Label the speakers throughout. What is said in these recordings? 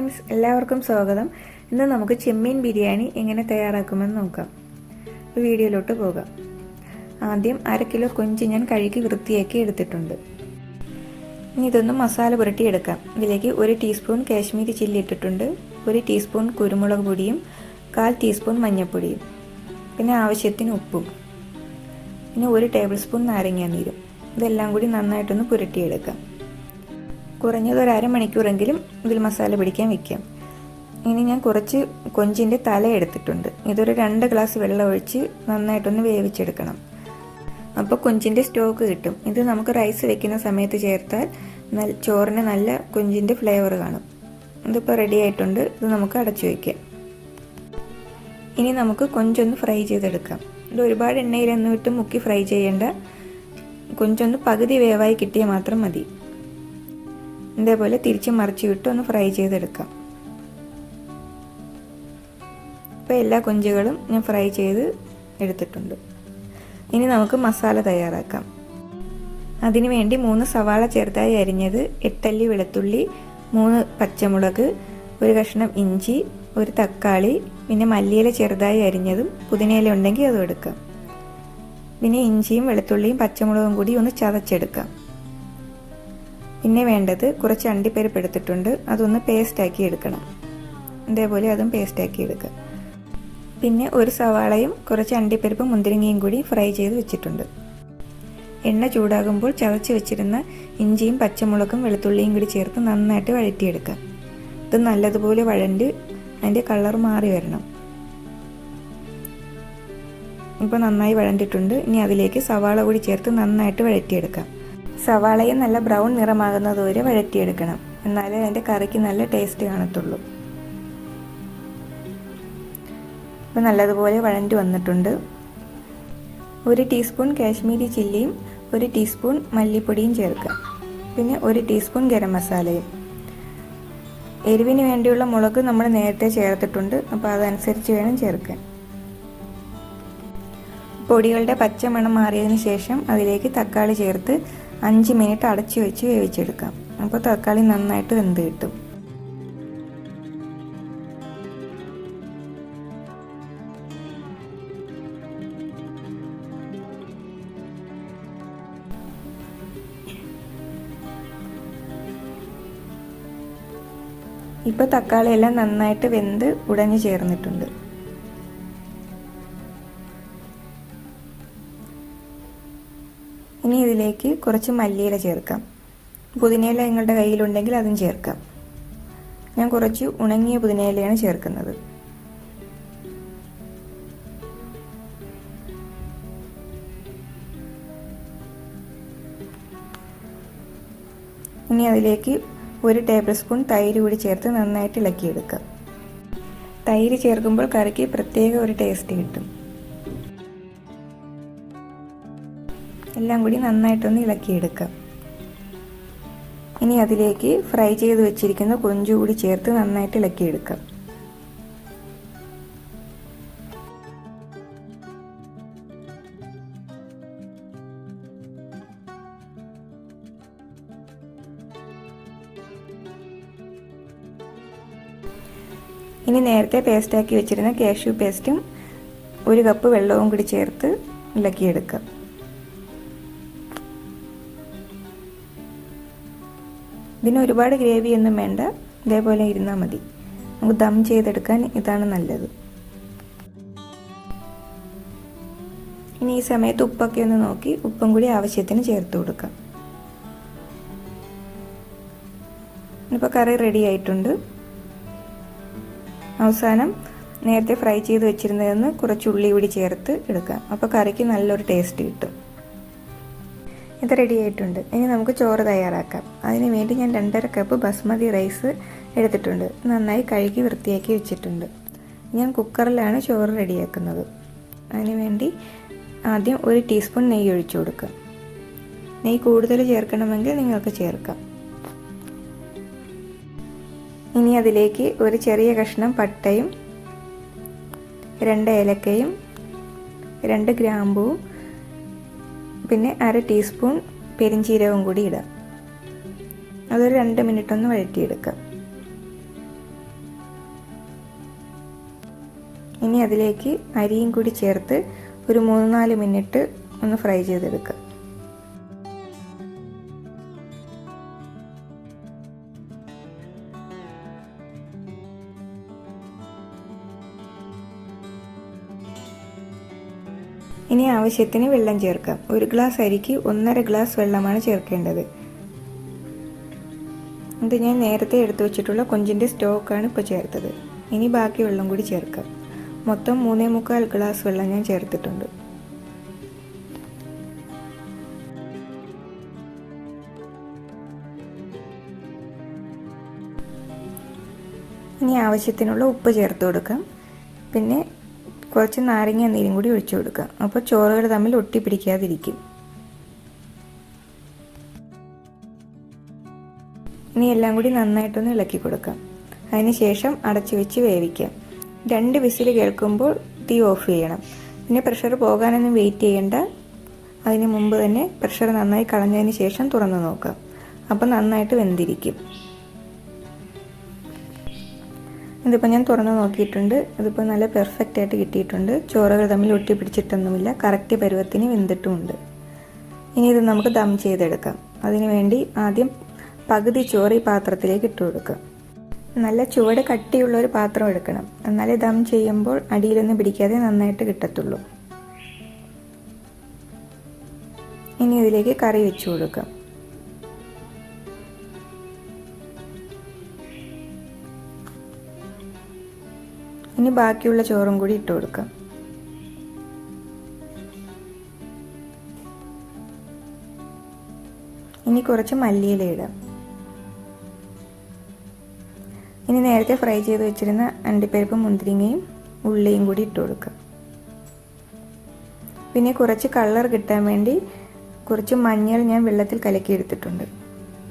Speaker 1: Friends, എല്ലാവർക്കും സ്വാഗതം. ഇന്ന് നമുക്ക് ചെമ്മീൻ ബിരിയാണി എങ്ങനെ തയ്യാറാക്കുമെന്ന് നോക്കാം. വീഡിയോയിലോട്ട് പോകാം. ആദ്യം 1/2 കിലോ കൊഞ്ച് ഞാൻ കഴുകി വൃത്തിയാക്കി എടുത്തിട്ടുണ്ട്. ഇനി ഇതൊന്ന് മസാല പുരട്ടിയെടുക്കാം. ഇതിലേക്ക് 1 ടീസ്പൂൺ കാശ്മീരി ചില്ലി ഇട്ടിട്ടുണ്ട്, 1 ടീസ്പൂൺ കുരുമുളക് പൊടിയും 1/4 ടീസ്പൂൺ മഞ്ഞൾപ്പൊടിയും, പിന്നെ ആവശ്യത്തിന് ഉപ്പും, പിന്നെ 1 ടേബിൾ സ്പൂൺ നാരങ്ങാനീരും. ഇതെല്ലാം കൂടി നന്നായിട്ടൊന്ന് പുരട്ടിയെടുക്കാം. കുറഞ്ഞത് ഒരു അരമണിക്കൂറെങ്കിലും ഇതിൽ മസാല പിടിക്കാൻ വയ്ക്കാം. ഇനി ഞാൻ കുറച്ച് കൊഞ്ചിൻ്റെ തല എടുത്തിട്ടുണ്ട്. ഇതൊരു 2 ഗ്ലാസ് വെള്ളം ഒഴിച്ച് നന്നായിട്ടൊന്ന് വേവിച്ചെടുക്കണം. അപ്പോൾ കൊഞ്ചിൻ്റെ സ്റ്റോക്ക് കിട്ടും. ഇത് നമുക്ക് റൈസ് വെക്കുന്ന സമയത്ത് ചേർത്താൽ ചോറിന് നല്ല കൊഞ്ചിൻ്റെ ഫ്ലേവർ കാണും. ഇതിപ്പോൾ റെഡി ആയിട്ടുണ്ട്. ഇത് നമുക്ക് അടച്ചു വയ്ക്കാം. ഇനി നമുക്ക് കൊഞ്ചൊന്ന് ഫ്രൈ ചെയ്തെടുക്കാം. ഇത് ഒരുപാട് എണ്ണയിലൊന്നും ഇട്ട് മുക്കി ഫ്രൈ ചെയ്യേണ്ട. കൊഞ്ചൊന്ന് പകുതി വേവായി കിട്ടിയാൽ മാത്രം മതി. ഇതേപോലെ തിരിച്ച് മറിച്ച് വിട്ട് ഒന്ന് ഫ്രൈ ചെയ്തെടുക്കാം. ഇപ്പോൾ എല്ലാ കൊഞ്ചുകളും ഞാൻ ഫ്രൈ ചെയ്ത് എടുത്തിട്ടുണ്ട്. ഇനി നമുക്ക് മസാല തയ്യാറാക്കാം. അതിനു വേണ്ടി 3 സവാള ചെറുതായി അരിഞ്ഞത്, 8 അല്ലി വെളുത്തുള്ളി, 3 പച്ചമുളക്, 1 കഷ്ണം ഇഞ്ചി, 1 തക്കാളി, പിന്നെ മല്ലിയില ചെറുതായി അരിഞ്ഞതും പുതിനയില ഉണ്ടെങ്കിൽ അതും എടുക്കാം. പിന്നെ ഇഞ്ചിയും വെളുത്തുള്ളിയും പച്ചമുളകും കൂടി ഒന്ന് ചതച്ചെടുക്കാം. പിന്നെ വേണ്ടത് കുറച്ച് അണ്ടിപ്പരിപ്പ് എടുത്തിട്ടുണ്ട്. അതൊന്ന് പേസ്റ്റാക്കി എടുക്കണം. ഇതേപോലെ അതും പേസ്റ്റാക്കി എടുക്കുക. പിന്നെ 1 സവാളയും കുറച്ച് അണ്ടിപ്പരിപ്പും മുന്തിരിങ്ങയും കൂടി ഫ്രൈ ചെയ്ത് വെച്ചിട്ടുണ്ട്. എണ്ണ ചൂടാകുമ്പോൾ ചതച്ച് വെച്ചിരുന്ന ഇഞ്ചിയും പച്ചമുളകും വെളുത്തുള്ളിയും കൂടി ചേർത്ത് നന്നായിട്ട് വഴറ്റിയെടുക്കാം. ഇത് നല്ലതുപോലെ വഴണ്ട് അതിൻ്റെ കളർ മാറി വരണം. ഇപ്പോൾ നന്നായി വഴണ്ടിട്ടുണ്ട്. ഇനി അതിലേക്ക് സവാള കൂടി ചേർത്ത് നന്നായിട്ട് വഴറ്റിയെടുക്കാം. സവാളയും നല്ല ബ്രൗൺ നിറമാകുന്നത് വരെ വഴറ്റിയെടുക്കണം. എന്നാലേ അതിൻ്റെ കറിക്ക് നല്ല ടേസ്റ്റ് കാണത്തുള്ളൂ. ഇപ്പോൾ നല്ലതുപോലെ വഴണ്ടി വന്നിട്ടുണ്ട്. 1 ടീസ്പൂൺ കാശ്മീരി ചില്ലിയും 1 ടീസ്പൂൺ മല്ലിപ്പൊടിയും ചേർക്കാം. പിന്നെ 1 ടീസ്പൂൺ ഗരം മസാലയും. എരിവിന് വേണ്ടിയുള്ള മുളക് നമ്മൾ നേരത്തെ ചേർത്തിട്ടുണ്ട്. അപ്പോൾ അതനുസരിച്ച് വേണം ചേർക്കാൻ. പൊടികളുടെ പച്ചമണം മാറിയതിന് ശേഷം അതിലേക്ക് തക്കാളി ചേർത്ത് 5 മിനിറ്റ് അടച്ചു വെച്ച് വേവിച്ചെടുക്കാം. അപ്പോൾ തക്കാളി നന്നായിട്ട് വെന്ത് കിട്ടും. ഇപ്പോൾ തക്കാളി എല്ലാം നന്നായിട്ട് വെന്ത് ഉടഞ്ഞു ചേർന്നിട്ടുണ്ട്. ഇനി ഇതിലേക്ക് കുറച്ച് മല്ലിയില ചേർക്കാം. പുതിനയില നിങ്ങളുടെ കയ്യിലുണ്ടെങ്കിൽ അതും ചേർക്കാം. ഞാൻ കുറച്ച് ഉണങ്ങിയ പുതിനയിലയാണ് ചേർക്കുന്നത്. ഇനി അതിലേക്ക് 1 ടേബിൾ സ്പൂൺ തൈര് കൂടി ചേർത്ത് നന്നായിട്ട് ഇളക്കിയെടുക്കാം. തൈര് ചേർക്കുമ്പോൾ കറിക്ക് പ്രത്യേക ഒരു ടേസ്റ്റ് കിട്ടും. എല്ലാം കൂടി നന്നായിട്ടൊന്ന് ഇളക്കിയെടുക്കാം. ഇനി അതിലേക്ക് ഫ്രൈ ചെയ്ത് വെച്ചിരിക്കുന്ന കൊഞ്ചു കൂടി ചേർത്ത് നന്നായിട്ട് ഇളക്കിയെടുക്കാം. ഇനി നേരത്തെ പേസ്റ്റാക്കി വെച്ചിരുന്ന കാഷ്യൂ പേസ്റ്റും 1 കപ്പ് വെള്ളവും കൂടി ചേർത്ത് ഇളക്കിയെടുക്കാം. ഇതിന് ഒരുപാട് ഗ്രേവിയൊന്നും വേണ്ട. ഇതേപോലെ ഇരുന്നാൽ മതി. നമുക്ക് ദം ചെയ്തെടുക്കാൻ ഇതാണ് നല്ലത്. ഇനി ഈ സമയത്ത് ഉപ്പൊക്കെ ഒന്ന് നോക്കി ഉപ്പും കൂടി ആവശ്യത്തിന് ചേർത്ത് കൊടുക്കാം. ഇപ്പോൾ കറി റെഡി ആയിട്ടുണ്ട്. അവസാനം നേരത്തെ ഫ്രൈ ചെയ്ത് വെച്ചിരുന്നതെന്ന് കുറച്ച് ഉള്ളി കൂടി ചേർത്ത് എടുക്കാം. അപ്പോൾ കറിക്ക് നല്ലൊരു ടേസ്റ്റ് കിട്ടും. ഇത് റെഡി ആയിട്ടുണ്ട്. ഇനി നമുക്ക് ചോറ് തയ്യാറാക്കാം. അതിന് വേണ്ടി ഞാൻ 2.5 കപ്പ് ബസ്മതി റൈസ് എടുത്തിട്ടുണ്ട്. നന്നായി കഴുകി വൃത്തിയാക്കി വെച്ചിട്ടുണ്ട്. ഞാൻ കുക്കറിലാണ് ചോറ് റെഡിയാക്കുന്നത്. അതിന് വേണ്ടി ആദ്യം 1 ടീസ്പൂൺ നെയ്യ് ഒഴിച്ചു കൊടുക്കുക. നെയ്യ് കൂടുതൽ ചേർക്കണമെങ്കിൽ നിങ്ങൾക്ക് ചേർക്കാം. ഇനി അതിലേക്ക് ഒരു ചെറിയ കഷ്ണം പട്ടയും 2 ഏലക്കയും 2 ഗ്രാമ്പൂവും പിന്നെ 1/2 ടീസ്പൂൺ പെരിഞ്ചീരകവും കൂടി ഇടാം. അതൊരു 2 മിനിറ്റ് ഒന്ന് വഴറ്റിയെടുക്കാം. ഇനി അതിലേക്ക് അരിയും കൂടി ചേർത്ത് ഒരു 3-4 മിനിറ്റ് ഒന്ന് ഫ്രൈ ചെയ്തെടുക്കുക. ഇനി ആവശ്യത്തിന് വെള്ളം ചേർക്കാം. 1 ഗ്ലാസ് അരിക്ക് 1.5 ഗ്ലാസ് വെള്ളമാണ് ചേർക്കേണ്ടത്. ഇത് ഞാൻ നേരത്തെ എടുത്തു വെച്ചിട്ടുള്ള കൊഞ്ചിൻ്റെ സ്റ്റോക്കാണ് ഇപ്പോൾ ചേർത്തത്. ഇനി ബാക്കി വെള്ളം കൂടി ചേർക്കാം. മൊത്തം 3.25 ഗ്ലാസ് വെള്ളം ഞാൻ ചേർത്തിട്ടുണ്ട്. ഇനി ആവശ്യത്തിനുള്ള ഉപ്പ് ചേർത്ത് കൊടുക്കാം. പിന്നെ കുറച്ച് നാരങ്ങ നീരും കൂടി ഒഴിച്ചു കൊടുക്കാം. അപ്പോൾ ചോറുകൾ തമ്മിൽ ഒട്ടിപ്പിടിക്കാതിരിക്കും. ഇനി എല്ലാം കൂടി നന്നായിട്ടൊന്ന് ഇളക്കി കൊടുക്കാം. അതിനുശേഷം അടച്ചു വെച്ച് വേവിക്കാം. 2 വിസിൽ കേൾക്കുമ്പോൾ തീ ഓഫ് ചെയ്യണം. പിന്നെ പ്രഷർ പോകാനൊന്നും വെയിറ്റ് ചെയ്യേണ്ട. അതിന് മുമ്പ് തന്നെ പ്രഷർ നന്നായി കളഞ്ഞതിന് ശേഷം തുറന്ന് നോക്കാം. അപ്പോൾ നന്നായിട്ട് വെന്തിരിക്കും. ഇതിപ്പോൾ ഞാൻ തുറന്ന് നോക്കിയിട്ടുണ്ട്. ഇതിപ്പോൾ നല്ല പെർഫെക്റ്റ് ആയിട്ട് കിട്ടിയിട്ടുണ്ട്. ചോറുകൾ തമ്മിൽ ഒട്ടിപ്പിടിച്ചിട്ടൊന്നുമില്ല. കറക്റ്റ് പരുവത്തിന് വെന്തിട്ടുമുണ്ട്. ഇനി ഇത് നമുക്ക് ദം ചെയ്തെടുക്കാം. അതിനു വേണ്ടി ആദ്യം പകുതി ചോറ് ഈ പാത്രത്തിലേക്ക് ഇട്ട് കൊടുക്കാം. നല്ല ചുവട് കട്ടിയുള്ള ഒരു പാത്രം എടുക്കണം. എന്നാലേ ദം ചെയ്യുമ്പോൾ അടിയിലൊന്നും പിടിക്കാതെ നന്നായിട്ട് കിട്ടത്തുള്ളൂ. ഇനി ഇതിലേക്ക് കറി വെച്ച് കൊടുക്കാം. ഇനി ബാക്കിയുള്ള ചോറും കൂടി ഇട്ട് കൊടുക്കാം. ഇനി കുറച്ച് മല്ലിയില ഇടാം. ഇനി നേരത്തെ ഫ്രൈ ചെയ്ത് വെച്ചിരുന്ന അണ്ടിപ്പരിപ്പും മുന്തിരിങ്ങയും ഉള്ളിയും കൂടി ഇട്ട് കൊടുക്കാം. പിന്നെ കുറച്ച് കളർ കിട്ടാൻ വേണ്ടി കുറച്ച് മഞ്ഞൾ ഞാൻ വെള്ളത്തിൽ കലക്കി എടുത്തിട്ടുണ്ട്.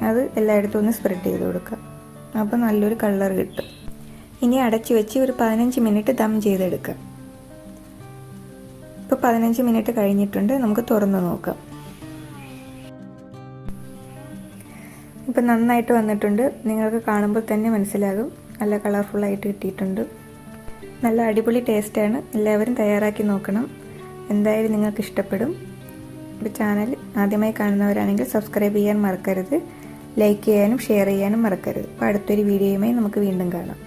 Speaker 1: അത് എല്ലായിടത്തും ഒന്ന് സ്പ്രെഡ് ചെയ്ത് കൊടുക്കാം. അപ്പോൾ നല്ലൊരു കളർ കിട്ടും. ഇനി അടച്ചു വെച്ച് ഒരു 15 മിനിറ്റ് ദം ചെയ്തെടുക്കാം. ഇപ്പോൾ 15 മിനിറ്റ് കഴിഞ്ഞിട്ടുണ്ട്. നമുക്ക് തുറന്ന് നോക്കാം. ഇപ്പം നന്നായിട്ട് വന്നിട്ടുണ്ട്. നിങ്ങൾക്ക് കാണുമ്പോൾ തന്നെ മനസ്സിലാകും. നല്ല കളർഫുള്ളായിട്ട് കിട്ടിയിട്ടുണ്ട്. നല്ല അടിപൊളി ടേസ്റ്റാണ്. എല്ലാവരും തയ്യാറാക്കി നോക്കണം. എന്തായാലും നിങ്ങൾക്ക് ഇഷ്ടപ്പെടും. ഇപ്പോൾ ചാനൽ ആദ്യമായി കാണുന്നവരാണെങ്കിൽ സബ്സ്ക്രൈബ് ചെയ്യാൻ മറക്കരുത്. ലൈക്ക് ചെയ്യാനും ഷെയർ ചെയ്യാനും മറക്കരുത്. അപ്പോൾ അടുത്തൊരു വീഡിയോയുമായി നമുക്ക് വീണ്ടും കാണാം.